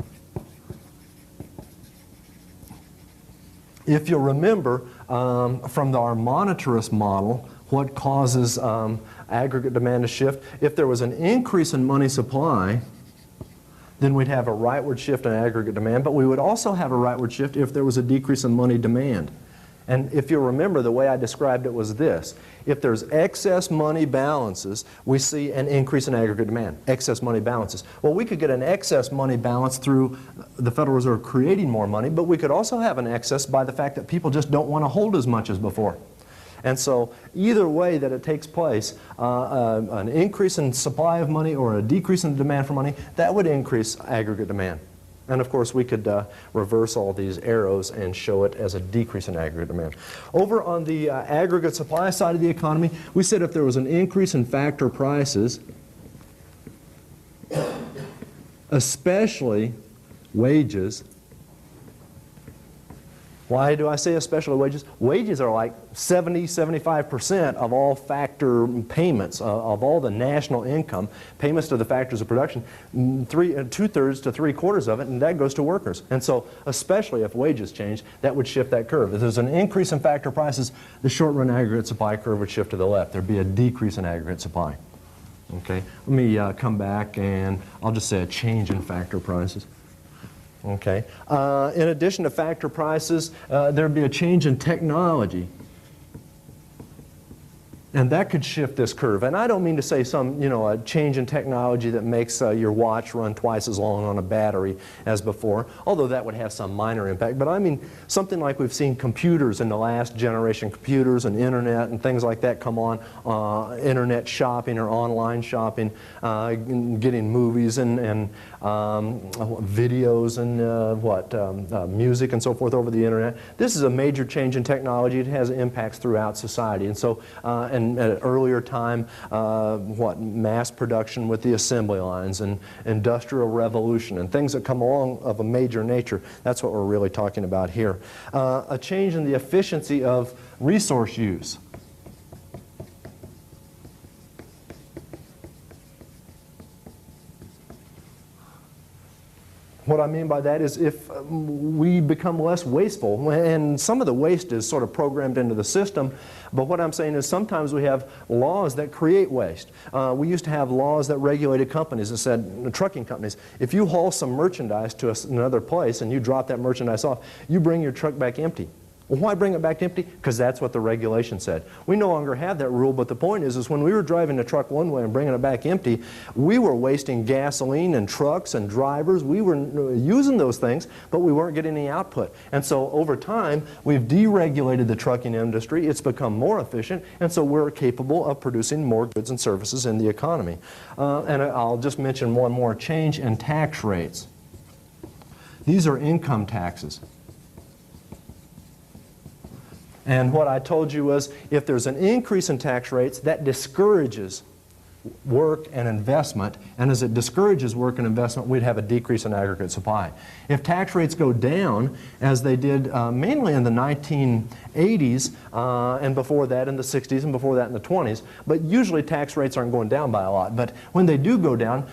If you'll remember from our monetarist model, what causes aggregate demand to shift, if there was an increase in money supply, then we'd have a rightward shift in aggregate demand, but we would also have a rightward shift if there was a decrease in money demand. And if you'll remember, the way I described it was this. If there's excess money balances, we see an increase in aggregate demand, excess money balances. Well, we could get an excess money balance through the Federal Reserve creating more money, but we could also have an excess by the fact that people just don't want to hold as much as before. And so either way that it takes place, an increase in supply of money or a decrease in the demand for money, that would increase aggregate demand. And of course, we could reverse all these arrows and show it as a decrease in aggregate demand. Over on the aggregate supply side of the economy, we said if there was an increase in factor prices, especially wages. Why do I say especially wages? Wages are like 70–75% of all factor payments, of all the national income, payments to the factors of production, 2/3 to 3/4 of it, and that goes to workers. And so, especially if wages change, that would shift that curve. If there's an increase in factor prices, the short-run aggregate supply curve would shift to the left. There'd be a decrease in aggregate supply. Okay, let me come back and I'll just say a change in factor prices. Okay. In addition to factor prices, there'd be a change in technology. And that could shift this curve. And I don't mean to say some, a change in technology that makes your watch run twice as long on a battery as before, although that would have some minor impact. But I mean something like we've seen computers in the last generation, computers and internet and things like that come on, internet shopping or online shopping, getting movies and videos and music and so forth over the internet. This is a major change in technology. It has impacts throughout society. And so, and at an earlier time, mass production with the assembly lines and industrial revolution and things that come along of a major nature. That's what we're really talking about here. A change in the efficiency of resource use. What I mean by that is if we become less wasteful, and some of the waste is sort of programmed into the system, but what I'm saying is sometimes we have laws that create waste. We used to have laws that regulated companies that said, trucking companies, if you haul some merchandise to another place and you drop that merchandise off, you bring your truck back empty. Well, why bring it back empty? Because that's what the regulation said. We no longer have that rule, but the point is when we were driving the truck one way and bringing it back empty, we were wasting gasoline and trucks and drivers. We were using those things, but we weren't getting any output. And so over time, we've deregulated the trucking industry. It's become more efficient, and so we're capable of producing more goods and services in the economy. And I'll just mention one more change in tax rates. These are income taxes. And what I told you was if there's an increase in tax rates, that discourages work and investment. And as it discourages work and investment, we'd have a decrease in aggregate supply. If tax rates go down, as they did mainly in the 1980s and before that in the 60s and before that in the 20s, but usually tax rates aren't going down by a lot. But when they do go down,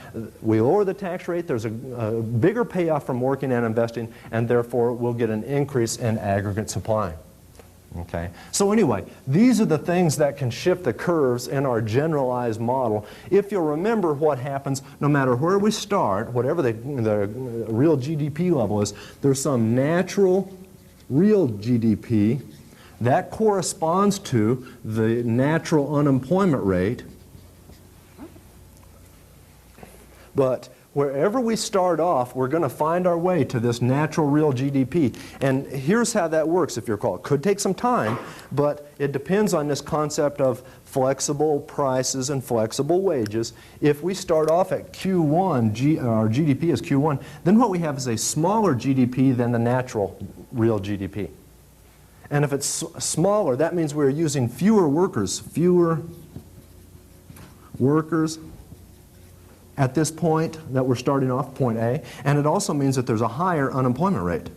we lower the tax rate, there's a bigger payoff from working and investing, and therefore we'll get an increase in aggregate supply. Okay. So anyway, these are the things that can shift the curves in our generalized model. If you'll remember what happens, no matter where we start, whatever the real GDP level is, there's some natural real GDP that corresponds to the natural unemployment rate. But wherever we start off, we're going to find our way to this natural real GDP. And here's how that works, if you recall. It could take some time, but it depends on this concept of flexible prices and flexible wages. If we start off at Q1, our GDP is Q1, then what we have is a smaller GDP than the natural real GDP. And if it's smaller, that means we're using fewer workers at this point that we're starting off, point A, and it also means that there's a higher unemployment rate,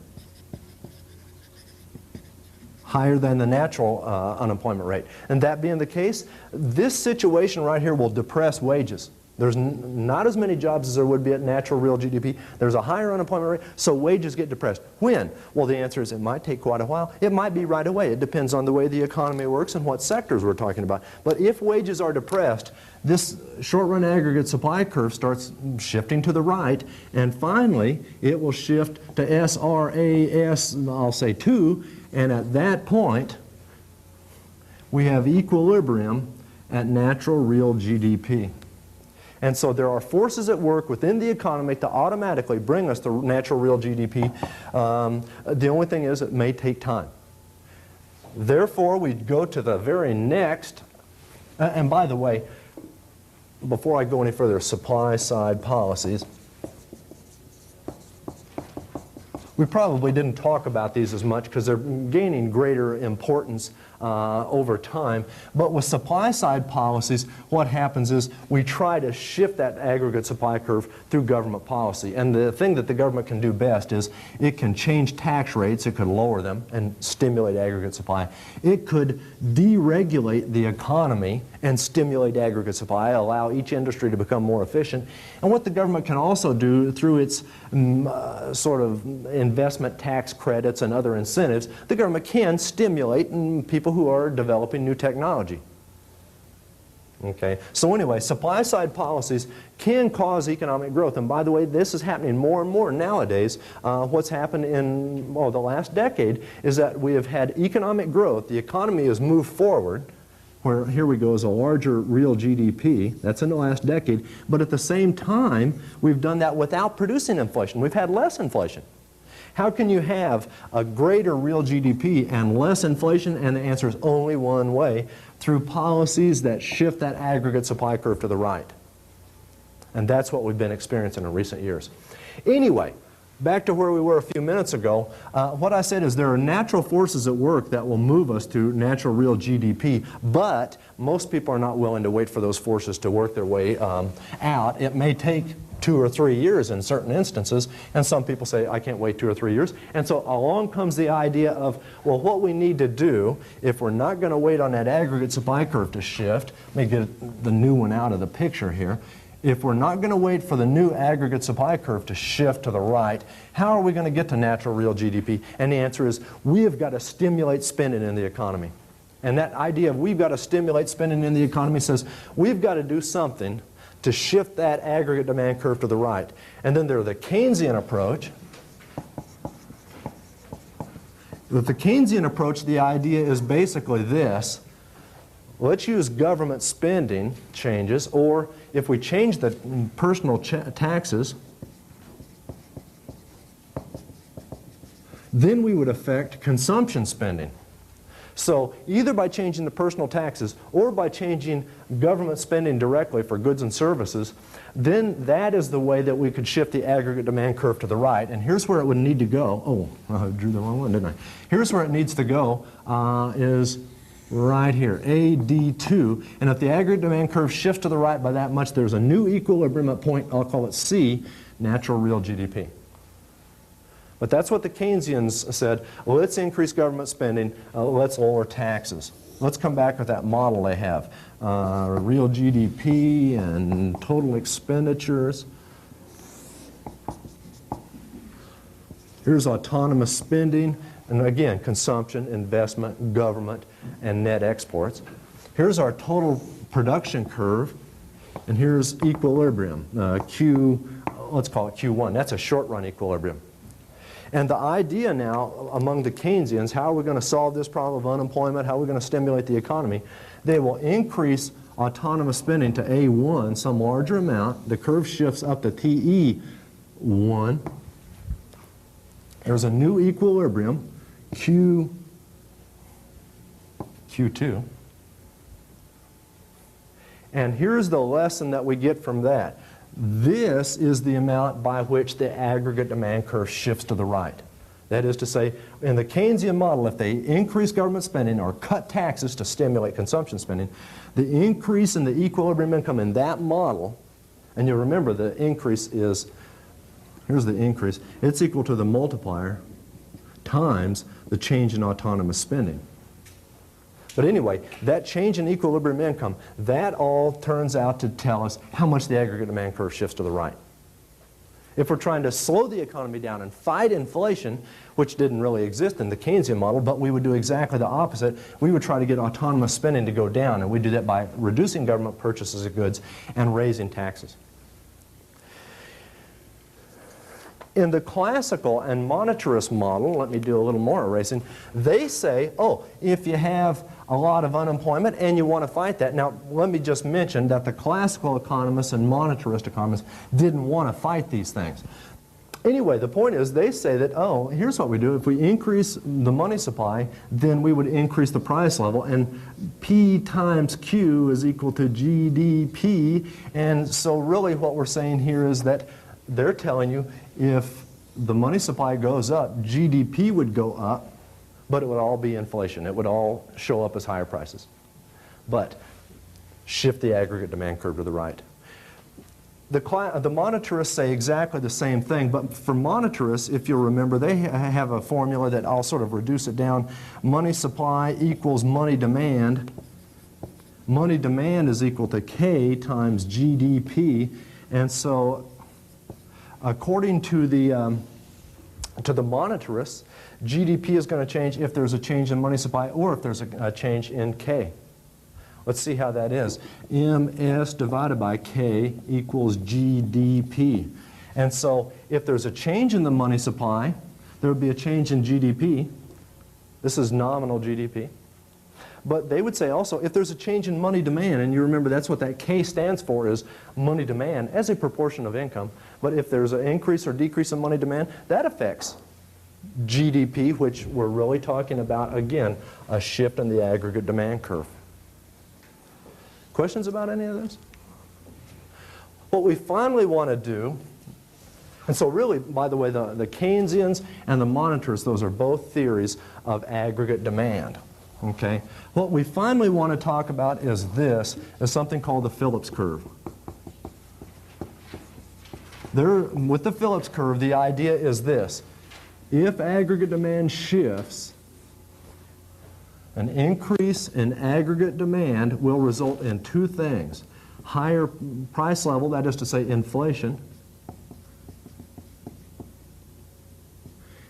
higher than the natural unemployment rate. And that being the case, this situation right here will depress wages. There's not as many jobs as there would be at natural real GDP. There's a higher unemployment rate, so wages get depressed. When? Well, the answer is it might take quite a while. It might be right away. It depends on the way the economy works and what sectors we're talking about. But if wages are depressed, this short-run aggregate supply curve starts shifting to the right, and finally it will shift to SRAS, I'll say 2, and at that point we have equilibrium at natural real GDP. And so there are forces at work within the economy to automatically bring us to natural real GDP. The only thing is it may take time. Therefore, we go to the very next, and by the way, before I go any further, supply side policies. We probably didn't talk about these as much because they're gaining greater importance over time. But with supply side policies, what happens is we try to shift that aggregate supply curve through government policy. And the thing that the government can do best is it can change tax rates, it could lower them and stimulate aggregate supply. It could deregulate the economy and stimulate aggregate supply, allow each industry to become more efficient. And what the government can also do through its sort of investment tax credits and other incentives, the government can stimulate people who are developing new technology. Okay, so anyway, supply side policies can cause economic growth. And by the way, this is happening more and more nowadays. What's happened in the last decade is that we have had economic growth. The economy has moved forward, where here we go is a larger real GDP. That's in the last decade. But at the same time, we've done that without producing inflation. We've had less inflation. How can you have a greater real GDP and less inflation? And the answer is only one way, through policies that shift that aggregate supply curve to the right. And that's what we've been experiencing in recent years. Anyway, back to where we were a few minutes ago, what I said is there are natural forces at work that will move us to natural real GDP, but most people are not willing to wait for those forces to work their way out. It may take 2 or 3 years in certain instances, and some people say, I can't wait 2 or 3 years. And so along comes the idea of, well, what we need to do, if we're not going to wait on that aggregate supply curve to shift, let me get the new one out of the picture here. If we're not going to wait for the new aggregate supply curve to shift to the right, how are we going to get to natural real GDP? And the answer is, we have got to stimulate spending in the economy. And that idea of we've got to stimulate spending in the economy says we've got to do something to shift that aggregate demand curve to the right. And then there's the Keynesian approach. With the Keynesian approach, the idea is basically this. Let's use government spending changes, or if we change the personal taxes, then we would affect consumption spending. So either by changing the personal taxes or by changing government spending directly for goods and services, then that is the way that we could shift the aggregate demand curve to the right. And here's where it would need to go. Oh, I drew the wrong one, didn't I? Here's where it needs to go is right here, AD2. And if the aggregate demand curve shifts to the right by that much, there's a new equilibrium at point, I'll call it C, natural real GDP. But that's what the Keynesians said. Well, let's increase government spending. Let's lower taxes. Let's come back with that model they have. Real GDP and total expenditures. Here's autonomous spending. And again, consumption, investment, government, and net exports. Here's our total production curve. And here's equilibrium. Let's call it Q1. That's a short-run equilibrium. And the idea now among the Keynesians, how are we going to solve this problem of unemployment, how are we going to stimulate the economy? They will increase autonomous spending to A1, some larger amount. The curve shifts up to TE1. There's a new equilibrium, Q2. And here's the lesson that we get from that. This is the amount by which the aggregate demand curve shifts to the right. That is to say, in the Keynesian model, if they increase government spending or cut taxes to stimulate consumption spending, the increase in the equilibrium income in that model, and you'll remember the increase is, here's the increase, it's equal to the multiplier times the change in autonomous spending. But anyway, that change in equilibrium income, that all turns out to tell us how much the aggregate demand curve shifts to the right. If we're trying to slow the economy down and fight inflation, which didn't really exist in the Keynesian model, but we would do exactly the opposite. We would try to get autonomous spending to go down, and we do that by reducing government purchases of goods and raising taxes. In the classical and monetarist model, let me do a little more erasing, they say, oh, if you have a lot of unemployment and you want to fight that. Now, let me just mention that the classical economists and monetarist economists didn't want to fight these things. Anyway, the point is they say that, oh, here's what we do. If we increase the money supply, then we would increase the price level, and P times Q is equal to GDP. And so really what we're saying here is that they're telling you if the money supply goes up, GDP would go up, but it would all be inflation. It would all show up as higher prices. But shift the aggregate demand curve to the right. The monetarists say exactly the same thing, but for monetarists, if you'll remember, they have a formula that I'll sort of reduce it down. Money supply equals money demand. Money demand is equal to K times GDP. And so according to the monetarists, GDP is going to change if there's a change in money supply or if there's a change in K. Let's see how that is. MS divided by K equals GDP. And so if there's a change in the money supply, there would be a change in GDP. This is nominal GDP. But they would say also if there's a change in money demand, and you remember that's what that K stands for, is money demand as a proportion of income. But if there's an increase or decrease in money demand, that affects GDP, which we're really talking about, again, a shift in the aggregate demand curve. Questions about any of this? What we finally want to do, and so really, by the way, the Keynesians and the monetarists, those are both theories of aggregate demand. Okay? What we finally want to talk about is this, is something called the Phillips curve. With the Phillips curve, the idea is this. If aggregate demand shifts, an increase in aggregate demand will result in two things. Higher price level, that is to say inflation,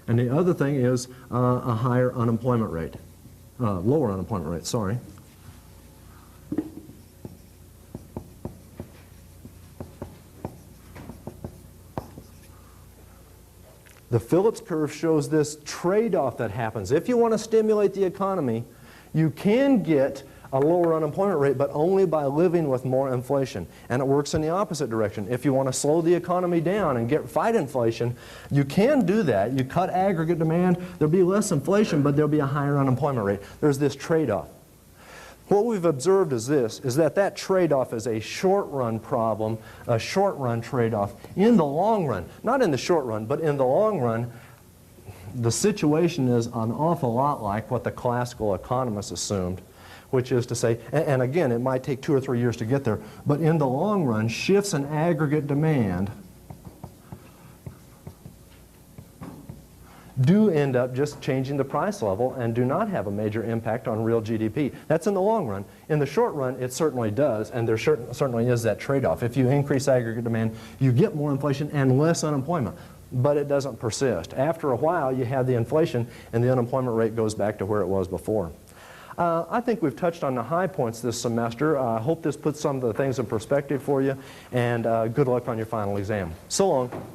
and the other thing is a higher unemployment rate, lower unemployment rate, sorry. The Phillips curve shows this trade-off that happens. If you want to stimulate the economy, you can get a lower unemployment rate, but only by living with more inflation. And it works in the opposite direction. If you want to slow the economy down and fight inflation, you can do that. You cut aggregate demand, there'll be less inflation, but there'll be a higher unemployment rate. There's this trade-off. What we've observed is this, is that trade-off is a short-run problem, a short-run trade-off. In the long run, not in the short run, but in the long run, the situation is an awful lot like what the classical economists assumed, which is to say, and again, it might take 2 or 3 years to get there, but in the long run, shifts in aggregate demand do end up just changing the price level and do not have a major impact on real GDP. That's in the long run. In the short run, it certainly does, and there certainly is that trade-off. If you increase aggregate demand, you get more inflation and less unemployment, but it doesn't persist. After a while, you have the inflation, and the unemployment rate goes back to where it was before. I think we've touched on the high points this semester. I hope this puts some of the things in perspective for you, and good luck on your final exam. So long.